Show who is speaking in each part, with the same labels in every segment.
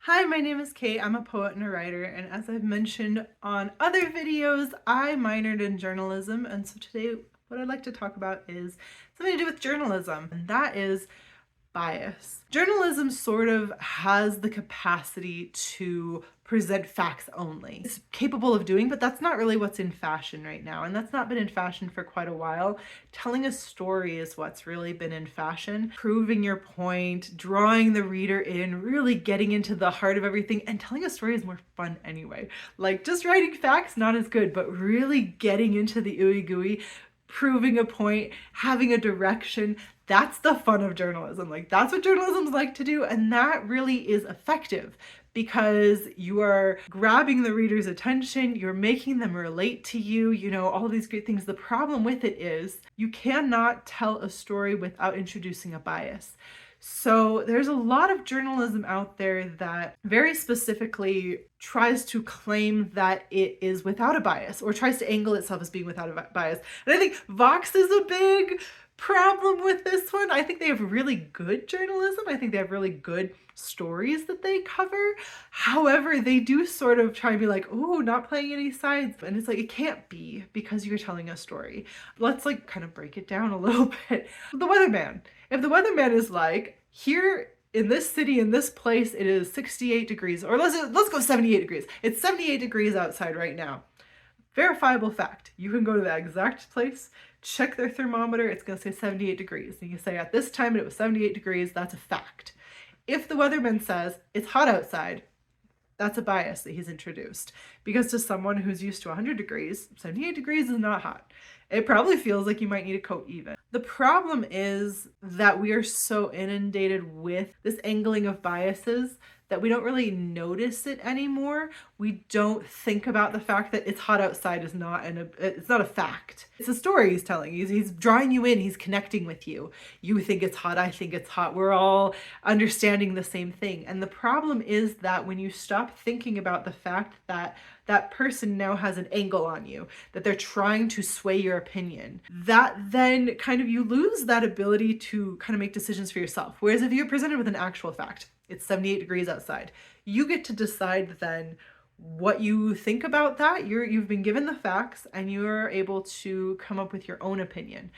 Speaker 1: Hi, my name is Kate. I'm a poet and a writer, and as I've mentioned on other videos, I minored in journalism, and so today what I'd like to talk about is something to do with journalism, and that is bias. Journalism sort of has the capacity to present facts only. It's capable of doing, but that's not really what's in fashion right now, and that's not been in fashion for quite a while. Telling a story is what's really been in fashion. Proving your point, drawing the reader in, really getting into the heart of everything, and telling a story is more fun anyway. Like, just writing facts, not as good, but really getting into the ooey gooey, proving a point, having a direction. That's the fun of journalism. Like, that's what journalism's like to do, and that really is effective because you are grabbing the reader's attention, you're making them relate to you, all these great things. The problem with it is you cannot tell a story without introducing a bias. So there's a lot of journalism out there that very specifically tries to claim that it is without a bias or tries to angle itself as being without a bias. And I think Vox is a big problem with this one. I think they have really good journalism. I think they have really good stories that they cover. However, they do sort of try and be like, oh, not playing any sides. And it's like, it can't be because you're telling a story. Let's like kind of break it down a little bit. The weatherman. If the weatherman is like, here in this city, in this place, it is 68 degrees, or let's go 78 degrees. It's 78 degrees outside right now. Verifiable fact. You can go to that exact place, check their thermometer, it's going to say 78 degrees. And you say at this time it was 78 degrees, that's a fact. If the weatherman says it's hot outside, that's a bias that he's introduced. Because to someone who's used to 100 degrees, 78 degrees is not hot. It probably feels like you might need a coat even. The problem is that we are so inundated with this angling of biases that we don't really notice it anymore. We don't think about the fact that it's hot outside is not it's not a fact. It's a story he's telling. He's drawing you in, he's connecting with you. You think it's hot, I think it's hot. We're all understanding the same thing. And the problem is that when you stop thinking about the fact that that person now has an angle on you, that they're trying to sway your opinion, that then kind of you lose that ability to kind of make decisions for yourself. Whereas if you're presented with an actual fact, it's 78 degrees outside, you get to decide then what you think about that. You've been given the facts and you're able to come up with your own opinion.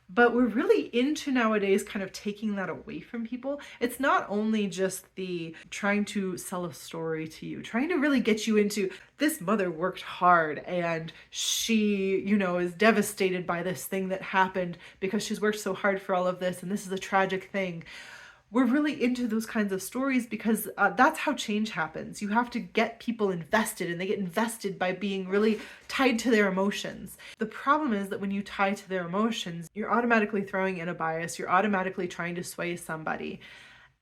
Speaker 1: But we're really into nowadays kind of taking that away from people. It's not only just the trying to sell a story to you, trying to really get you into this mother worked hard and she, is devastated by this thing that happened because she's worked so hard for all of this and this is a tragic thing. We're really into those kinds of stories because that's how change happens. You have to get people invested, and they get invested by being really tied to their emotions. The problem is that when you tie to their emotions, you're automatically throwing in a bias. You're automatically trying to sway somebody.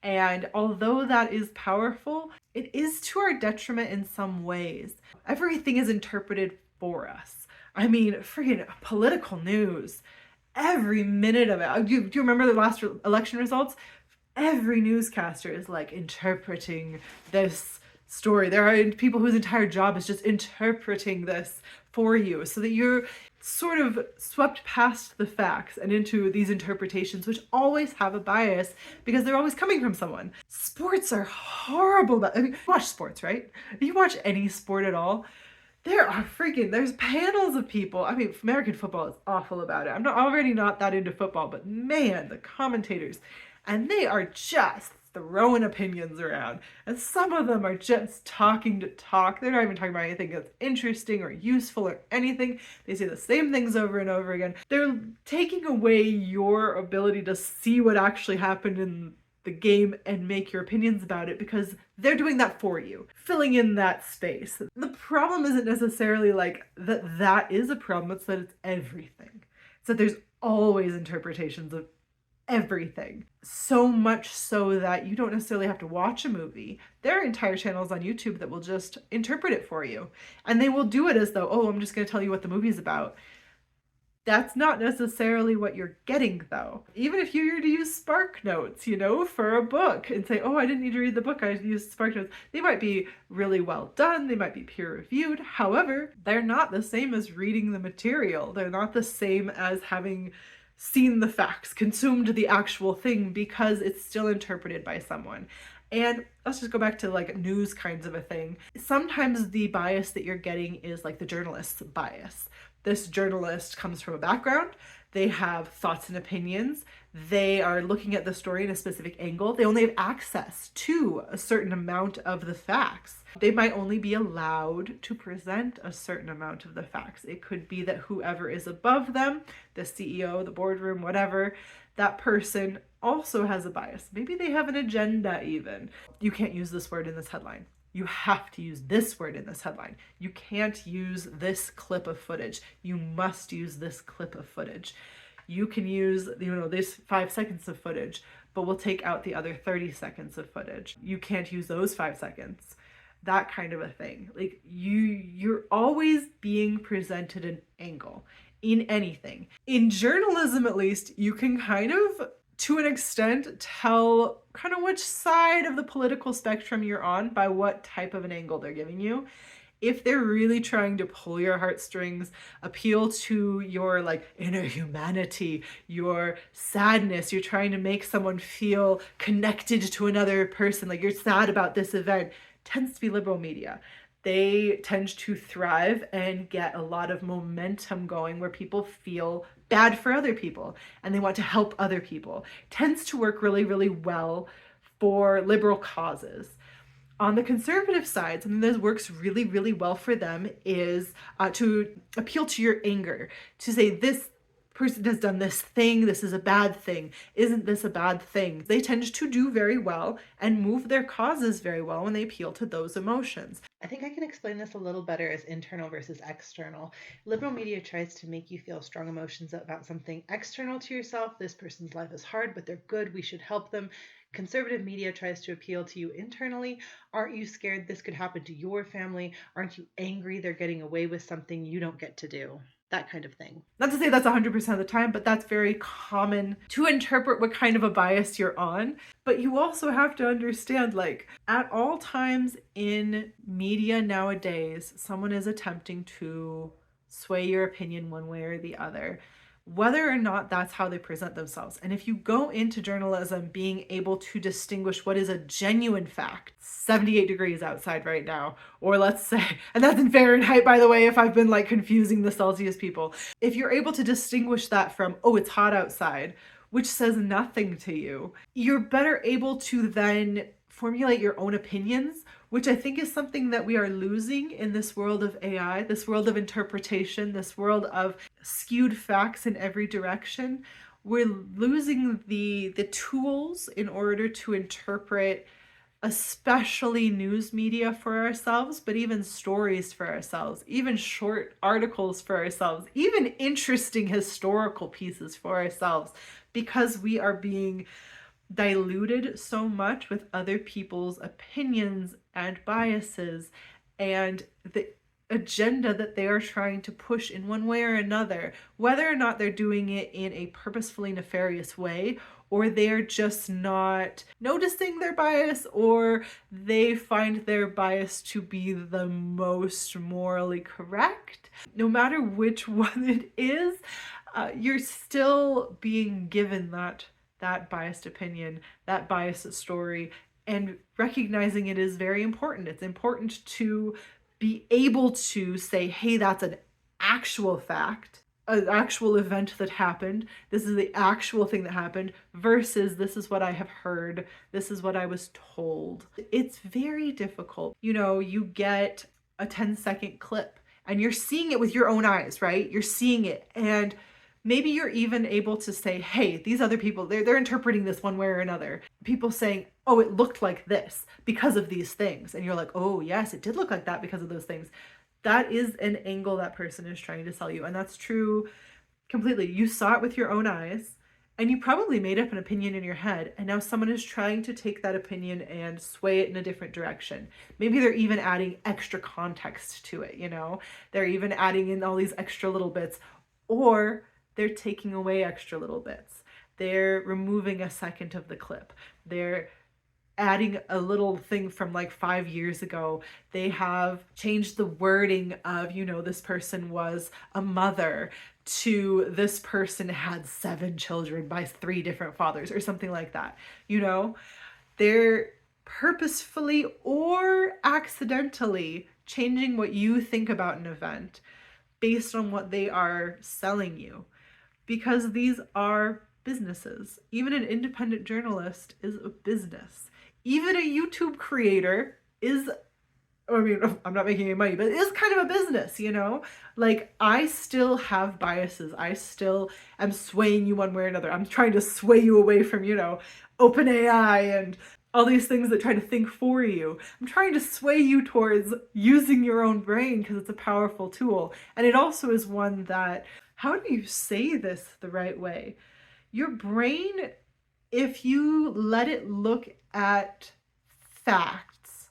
Speaker 1: And although that is powerful, it is to our detriment in some ways. Everything is interpreted for us. I mean, freaking political news. Every minute of it. Do you remember the last election results? Every newscaster is like interpreting this story. There are people whose entire job is just interpreting this for you so that you're sort of swept past the facts and into these interpretations, which always have a bias because they're always coming from someone. Sports are horrible. I mean, you watch sports, right? If you watch any sport at all, there's panels of people. I mean, American football is awful about it. I'm already not that into football, but man, the commentators, and they are just throwing opinions around. And some of them are just talking to talk. They're not even talking about anything that's interesting or useful or anything. They say the same things over and over again. They're taking away your ability to see what actually happened in the game and make your opinions about it because they're doing that for you, filling in that space. The problem isn't necessarily like that is a problem, it's that it's everything. It's that there's always interpretations of everything. So much so that you don't necessarily have to watch a movie. There are entire channels on YouTube that will just interpret it for you. And they will do it as though, oh, I'm just going to tell you what the movie's about. That's not necessarily what you're getting, though. Even if you were to use Spark Notes, for a book and say, oh, I didn't need to read the book, I used Spark Notes. They might be really well done. They might be peer reviewed. However, they're not the same as reading the material. They're not the same as having seen the facts, consumed the actual thing, because it's still interpreted by someone. And let's just go back to like news kinds of a thing. Sometimes the bias that you're getting is like the journalist's bias. This journalist comes from a background, they have thoughts and opinions, they are looking at the story in a specific angle, they only have access to a certain amount of the facts. They might only be allowed to present a certain amount of the facts. It could be that whoever is above them, the CEO, the boardroom, whatever, that person also has a bias. Maybe they have an agenda even. You can't use this word in this headline. You have to use this word in this headline. You can't use this clip of footage. You must use this clip of footage. You can use, this 5 seconds of footage, but we'll take out the other 30 seconds of footage. You can't use those 5 seconds. That kind of a thing. Like you're always being presented an angle in anything. In journalism, at least, you can kind of, to an extent, tell kind of which side of the political spectrum you're on by what type of an angle they're giving you. If they're really trying to pull your heartstrings, appeal to your like inner humanity, your sadness, you're trying to make someone feel connected to another person, like you're sad about this event, tends to be liberal media. They tend to thrive and get a lot of momentum going where people feel bad for other people and they want to help other people. Tends to work really, really well for liberal causes. On the conservative side, something that works really, really well for them is to appeal to your anger, to say this person has done this thing, this is a bad thing, isn't this a bad thing? They tend to do very well and move their causes very well when they appeal to those emotions. I think I can explain this a little better as internal versus external. Liberal media tries to make you feel strong emotions about something external to yourself. This person's life is hard, but they're good, we should help them. Conservative media tries to appeal to you internally. Aren't you scared this could happen to your family? Aren't you angry they're getting away with something you don't get to do? That kind of thing. Not to say that's 100% of the time, but that's very common to interpret what kind of a bias you're on. But you also have to understand, like, at all times in media nowadays, someone is attempting to sway your opinion one way or the other, whether or not that's how they present themselves. And if you go into journalism being able to distinguish what is a genuine fact, 78 degrees outside right now, or let's say, and that's in Fahrenheit, by the way, if I've been like confusing the Celsius people, if you're able to distinguish that from, oh, it's hot outside, which says nothing to you, you're better able to then formulate your own opinions, which I think is something that we are losing in this world of AI, this world of interpretation, this world of skewed facts in every direction. We're losing the tools in order to interpret especially news media for ourselves, but even stories for ourselves, even short articles for ourselves, even interesting historical pieces for ourselves, because we are being diluted so much with other people's opinions and biases and the agenda that they are trying to push in one way or another, whether or not they're doing it in a purposefully nefarious way, or they're just not noticing their bias, or they find their bias to be the most morally correct. No matter which one it is, you're still being given that biased opinion, that biased story, and recognizing it is very important. It's important to be able to say, hey, that's an actual fact, an actual event that happened. This is the actual thing that happened versus this is what I have heard. This is what I was told. It's very difficult. You get a 10-second clip and you're seeing it with your own eyes, right? You're seeing it, and maybe you're even able to say, hey, these other people, they're interpreting this one way or another. People saying, oh, it looked like this because of these things. And you're like, oh, yes, it did look like that because of those things. That is an angle that person is trying to sell you. And that's true completely. You saw it with your own eyes and you probably made up an opinion in your head. And now someone is trying to take that opinion and sway it in a different direction. Maybe they're even adding extra context to it, They're even adding in all these extra little bits, or they're taking away extra little bits. They're removing a second of the clip. They're adding a little thing from like 5 years ago. They have changed the wording of, this person was a mother to this person had 7 children by 3 different fathers or something like that. They're purposefully or accidentally changing what you think about an event based on what they are selling you, because these are businesses. Even an independent journalist is a business. Even a YouTube creator is, I mean, I'm not making any money, but it is kind of a business, you know? Like, I still have biases. I still am swaying you one way or another. I'm trying to sway you away from, you know, OpenAI and all these things that try to think for you. I'm trying to sway you towards using your own brain because it's a powerful tool. And it also is one that, how do you say this the right way? Your brain, if you let it look at facts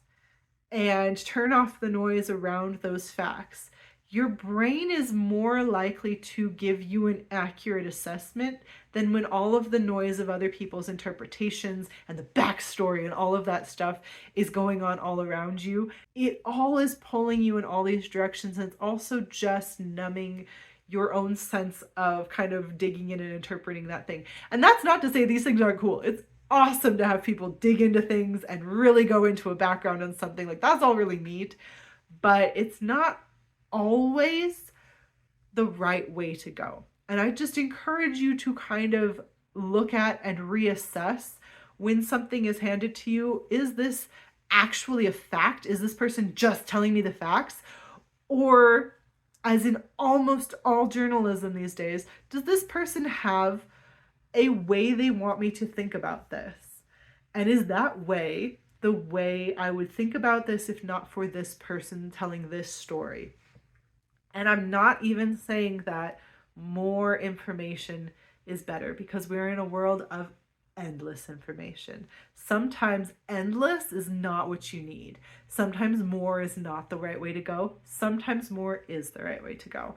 Speaker 1: and turn off the noise around those facts, your brain is more likely to give you an accurate assessment than when all of the noise of other people's interpretations and the backstory and all of that stuff is going on all around you. It all is pulling you in all these directions, and it's also just numbing your own sense of kind of digging in and interpreting that thing. And that's not to say these things aren't cool. It's awesome to have people dig into things and really go into a background on something. Like, that's all really neat, but it's not always the right way to go. And I just encourage you to kind of look at and reassess when something is handed to you. Is this actually a fact? Is this person just telling me the facts? Or, as in almost all journalism these days, does this person have a way they want me to think about this? And is that way the way I would think about this if not for this person telling this story? And I'm not even saying that more information is better, because we're in a world of endless information. Sometimes endless is not what you need. Sometimes more is not the right way to go. Sometimes more is the right way to go.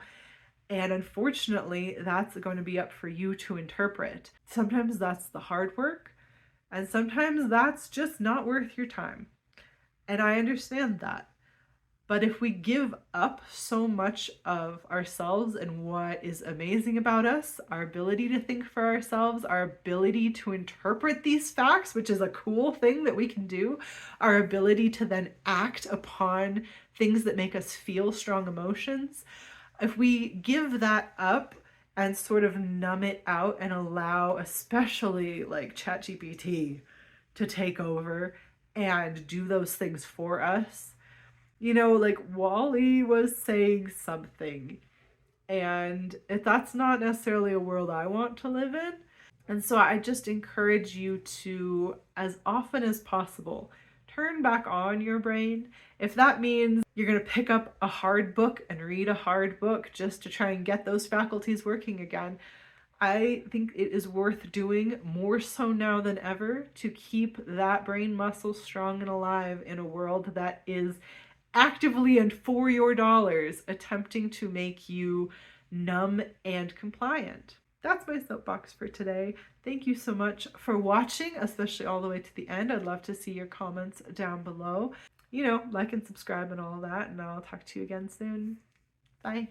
Speaker 1: And unfortunately, that's going to be up for you to interpret. Sometimes that's the hard work, and sometimes that's just not worth your time. And I understand that. But if we give up so much of ourselves and what is amazing about us, our ability to think for ourselves, our ability to interpret these facts, which is a cool thing that we can do, our ability to then act upon things that make us feel strong emotions, if we give that up and sort of numb it out and allow especially like ChatGPT to take over and do those things for us, you know, like Wally was saying something, and if that's not necessarily a world I want to live in. And so I just encourage you to, as often as possible, turn back on your brain. If that means you're going to pick up a hard book and read a hard book just to try and get those faculties working again, I think it is worth doing, more so now than ever, to keep that brain muscle strong and alive in a world that is actively and for your dollars attempting to make you numb and compliant. That's my soapbox for today. Thank you so much for watching, especially all the way to the end. I'd love to see your comments down below. You know, like and subscribe and all that, and I'll talk to you again soon. Bye.